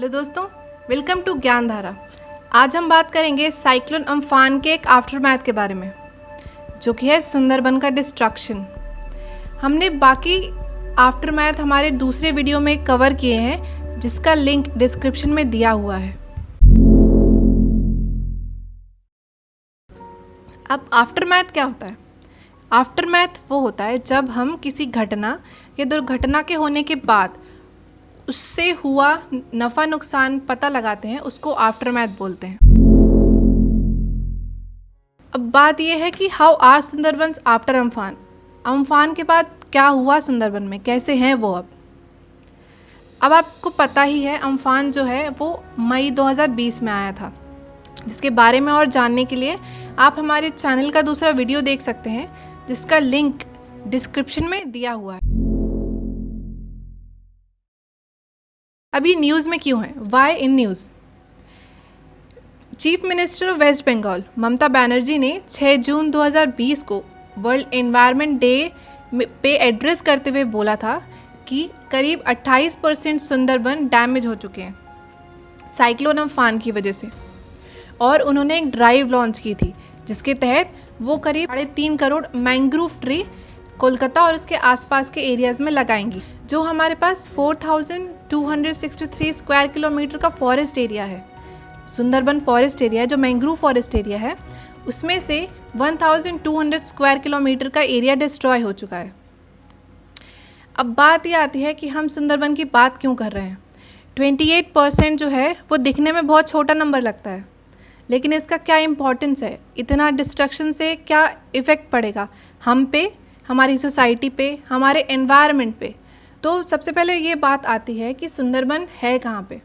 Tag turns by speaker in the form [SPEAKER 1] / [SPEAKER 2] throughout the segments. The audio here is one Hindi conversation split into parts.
[SPEAKER 1] हेलो दोस्तों, वेलकम टू ज्ञानधारा। आज हम बात करेंगे साइक्लोन अम्फान के एक आफ्टरमैथ के बारे में, जो कि है सुंदरबन का डिस्ट्रक्शन। हमने बाकी आफ्टरमैथ हमारे दूसरे वीडियो में कवर किए हैं, जिसका लिंक डिस्क्रिप्शन में दिया हुआ है। अब आफ्टरमैथ क्या होता है? आफ्टरमैथ वो होता है जब हम किसी घटना या दुर्घटना के होने के बाद उससे हुआ नफ़ा नुकसान पता लगाते हैं, उसको आफ्टरमैथ बोलते हैं। अब बात यह है कि how are Sundarbans after Amphan. Amphan के बाद क्या हुआ सुंदरबन में, कैसे हैं वो अब आपको पता ही है, अम्फान जो है वो मई 2020 में आया था, जिसके बारे में और जानने के लिए आप हमारे चैनल का दूसरा वीडियो देख सकते हैं, जिसका लिंक डिस्क्रिप्शन में दिया हुआ है। अभी न्यूज़ में क्यों है? Why in news? Chief minister of west Bengal Mamata Banerjee ने 6 जून 2020 को वर्ल्ड एनवायरनमेंट डे पे एड्रेस करते हुए बोला था कि करीब 28% सुंदरबन डैमेज हो चुके हैं साइक्लोन अम्फान की वजह से, और उन्होंने एक ड्राइव लॉन्च की थी जिसके तहत वो करीब 3.5 करोड़ मैंग्रोव ट्री कोलकाता और उसके आसपास के एरियाज़ में लगाएंगी। जो हमारे पास 4263 स्क्वायर किलोमीटर का फॉरेस्ट एरिया है, सुंदरबन फॉरेस्ट एरिया है, जो मैंग्रोव फॉरेस्ट एरिया है, उसमें से 1200 स्क्वायर किलोमीटर का एरिया डिस्ट्रॉय हो चुका है। अब बात ये आती है कि हम सुंदरबन की बात क्यों कर रहे हैं। 28% जो है वो दिखने में बहुत छोटा नंबर लगता है, लेकिन इसका क्या इम्पोर्टेंस है? इतना डिस्ट्रक्शन से क्या इफ़ेक्ट पड़ेगा हम पे, हमारी सोसाइटी पे, हमारे एनवायरनमेंट पे? तो सबसे पहले ये बात आती है कि सुंदरबन है कहाँ पे।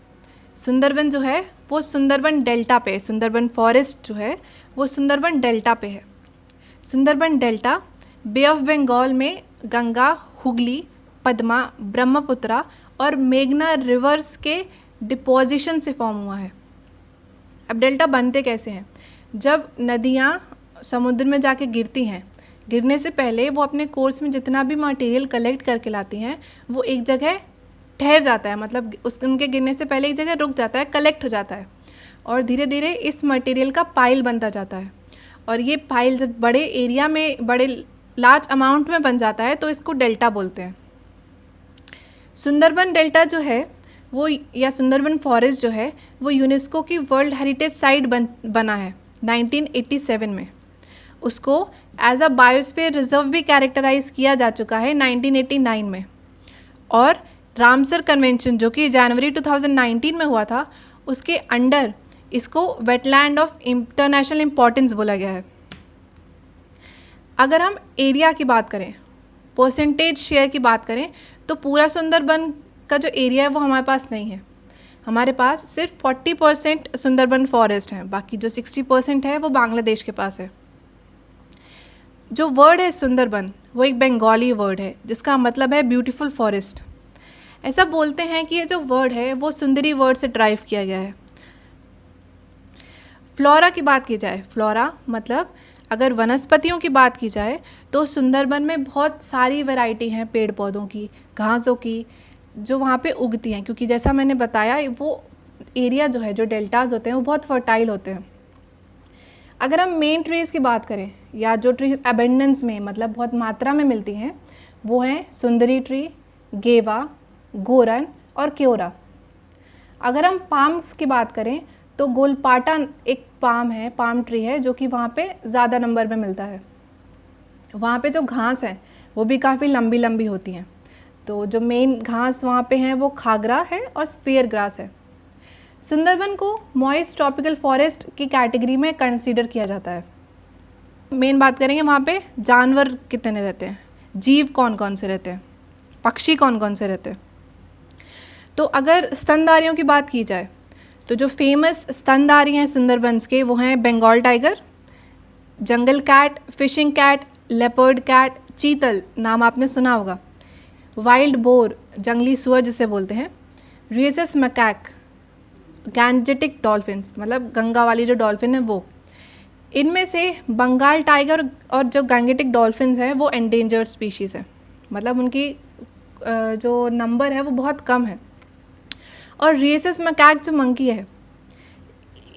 [SPEAKER 1] सुंदरबन जो है वो सुंदरबन डेल्टा पे, सुंदरबन फॉरेस्ट जो है वो सुंदरबन डेल्टा पे है। Sundarban delta Bay of Bengal में गंगा, हुगली, पद्मा, ब्रह्मपुत्रा और मेघना रिवर्स के डिपोजिशन से फॉर्म हुआ है। अब डेल्टा बनते कैसे हैं? जब नदियाँ समुद्र में जाके गिरती हैं, गिरने से पहले वो अपने कोर्स में जितना भी मटेरियल कलेक्ट करके लाती हैं, वो एक जगह ठहर जाता है, मतलब उनके गिरने से पहले एक जगह रुक जाता है, कलेक्ट हो जाता है, और धीरे धीरे इस मटेरियल का पाइल बनता जाता है। और ये पाइल जब बड़े एरिया में, बड़े लार्ज अमाउंट में बन जाता है, तो इसको डेल्टा बोलते हैं। सुंदरबन डेल्टा जो है वो, या सुंदरबन फॉरेस्ट जो है वो यूनेस्को की वर्ल्ड हेरिटेज साइट बना है 1987 में। उसको एज अ बायोस्फीयर रिजर्व भी कैरेक्टराइज किया जा चुका है 1989 में। और रामसर कन्वेंशन जो कि जनवरी 2019 में हुआ था, उसके अंडर इसको वेटलैंड ऑफ इंटरनेशनल इम्पोर्टेंस बोला गया है। अगर हम एरिया की बात करें, परसेंटेज शेयर की बात करें, तो पूरा सुंदरबन का जो एरिया है वो हमारे पास नहीं है। हमारे पास सिर्फ 40% सुंदरबन फॉरेस्ट है, बाकी जो 60% है वो बांग्लादेश के पास है। जो वर्ड है सुंदरबन, वो एक बंगाली वर्ड है जिसका मतलब है ब्यूटीफुल फॉरेस्ट। ऐसा बोलते हैं कि ये जो वर्ड है वो सुंदरी वर्ड से ड्राइव किया गया है। फ्लोरा की बात की जाए, फ्लोरा मतलब अगर वनस्पतियों की बात की जाए, तो सुंदरबन में बहुत सारी वैरायटी हैं पेड़ पौधों की, घासों की, जो वहाँ पे उगती हैं, क्योंकि जैसा मैंने बताया वो एरिया जो है, जो डेल्टाज होते हैं वो बहुत फर्टाइल होते हैं। अगर हम मेन ट्रीज़ की बात करें, या जो ट्रीज़ अबेंडेंस में, मतलब बहुत मात्रा में मिलती हैं, वो हैं सुंदरी ट्री, गेवा, गोरन और क्योरा। अगर हम पाम्स की बात करें, तो गोलपाटा एक पाम है, पाम ट्री है, जो कि वहाँ पे ज़्यादा नंबर में मिलता है। वहाँ पे जो घास है वो भी काफ़ी लंबी लंबी होती हैं। तो जो मेन घास वहाँ पे हैं वो खागरा है और स्पेयर ग्रास है। सुंदरबन को मॉइस्ट ट्रॉपिकल फॉरेस्ट की कैटेगरी में कंसीडर किया जाता है। मेन बात करेंगे वहाँ पे जानवर कितने रहते हैं, जीव कौन कौन से रहते हैं, पक्षी कौन कौन से रहते हैं। तो अगर स्तनधारियों की बात की जाए, तो जो फेमस स्तनधारी हैं सुंदरबन्स के, वो हैं Bengal tiger, jungle cat, fishing cat, leopard cat, chital नाम आपने सुना होगा, वाइल्ड बोर, जंगली सुअर जिसे बोलते हैं, रियसस मैकैक, गैंजेटिक डॉल्फिन्स, मतलब गंगा वाली जो डॉल्फिन है वो। इनमें से बंगाल टाइगर और जो गैंजेटिक डॉल्फिन्स हैं वो एंडेंजर्ड स्पीशीज़ है, मतलब उनकी जो नंबर है वो बहुत कम है। और रिएसस मैकाक जो मंकी है,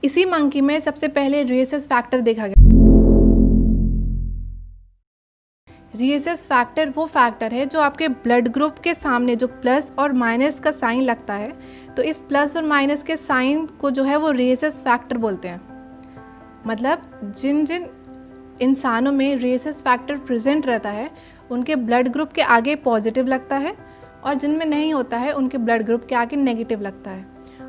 [SPEAKER 1] इसी मंकी में सबसे पहले रिएसस फैक्टर देखा गया। रिएसस फैक्टर वो फैक्टर है जो आपके ब्लड ग्रुप के सामने जो प्लस और माइनस का साइन लगता है, तो इस प्लस और माइनस के साइन को जो है वो रिएसस फैक्टर बोलते हैं। मतलब जिन जिन इंसानों में रिएसस फैक्टर प्रेजेंट रहता है उनके ब्लड ग्रुप के आगे पॉजिटिव लगता है, और जिनमें नहीं होता है उनके ब्लड ग्रुप के आगे नेगेटिव लगता है।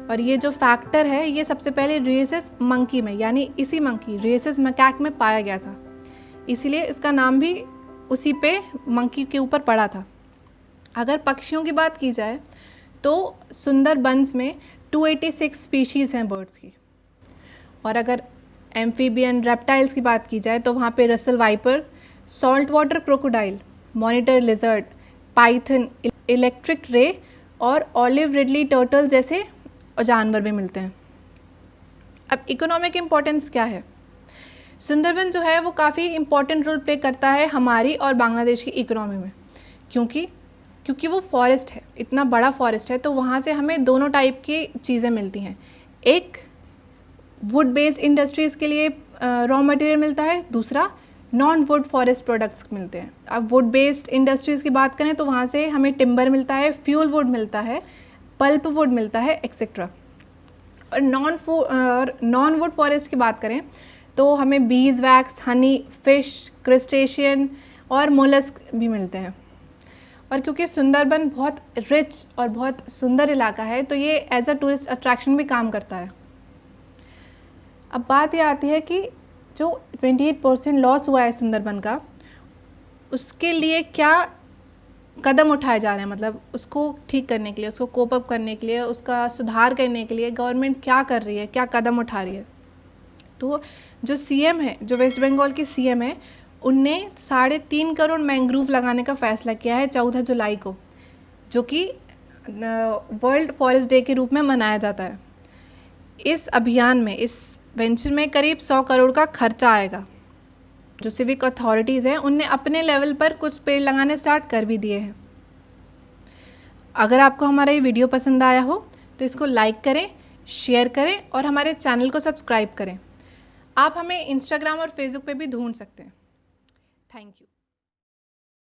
[SPEAKER 1] और ये जो फैक्टर है ये सबसे पहले रिएसस मंकी में, यानी इसी मंकी रिएसस मैकाक में पाया गया था, इसीलिए इसका नाम भी उसी पे मंकी के ऊपर पड़ा था। अगर पक्षियों की बात की जाए तो सुंदरबंस में 286 स्पीशीज़ हैं बर्ड्स की। और अगर एम्फीबियन रेप्टाइल्स की बात की जाए तो वहाँ पे Russell viper, salt water crocodile, monitor lizard, Python, electric ray और ऑलिव रिडली टर्टल जैसे जानवर भी मिलते हैं। अब इकोनॉमिक इम्पोर्टेंस क्या है? सुंदरबन जो है वो काफ़ी इम्पोर्टेंट रोल प्ले करता है हमारी और बांग्लादेश की इकोनॉमी में, क्योंकि वो फॉरेस्ट है, इतना बड़ा फॉरेस्ट है, तो वहाँ से हमें दोनों टाइप की चीज़ें मिलती हैं। एक वुड बेस्ड इंडस्ट्रीज़ के लिए रॉ मटेरियल मिलता है, दूसरा नॉन वुड फॉरेस्ट प्रोडक्ट्स मिलते हैं। अब वुड बेस्ड इंडस्ट्रीज़ की बात करें तो वहाँ से हमें टिम्बर मिलता है, फ्यूल वुड मिलता है, पल्प वुड मिलता है, एक्सेट्रा। और नॉन वुड फॉरेस्ट की बात करें तो हमें bees wax, Honey, fish, crustacean और मोलस्क भी मिलते हैं। और क्योंकि सुंदरबन बहुत रिच और बहुत सुंदर इलाका है तो ये एज अ टूरिस्ट अट्रैक्शन भी काम करता है। अब बात ये आती है कि जो 28% लॉस हुआ है सुंदरबन का, उसके लिए क्या कदम उठाए जा रहे हैं, मतलब उसको ठीक करने के लिए, उसको कोप अप करने के लिए, उसका सुधार करने के लिए गवर्नमेंट क्या कर रही है, क्या कदम उठा रही है। तो जो सीएम है, जो वेस्ट बंगाल की सीएम है, उनने 3.5 करोड़ मैंग्रोव लगाने का फ़ैसला किया है 14 जुलाई को, जो कि वर्ल्ड फॉरेस्ट डे के रूप में मनाया जाता है। इस अभियान में, इस वेंचर में करीब 100 करोड़ का खर्चा आएगा। जो सिविक अथॉरिटीज़ हैं उनने अपने लेवल पर कुछ पेड़ लगाने स्टार्ट कर भी दिए हैं। अगर आपको हमारा ये वीडियो पसंद आया हो तो इसको लाइक करें, शेयर करें और हमारे चैनल को सब्सक्राइब करें। आप हमें इंस्टाग्राम और फेसबुक पे भी ढूंढ सकते हैं। Thank you.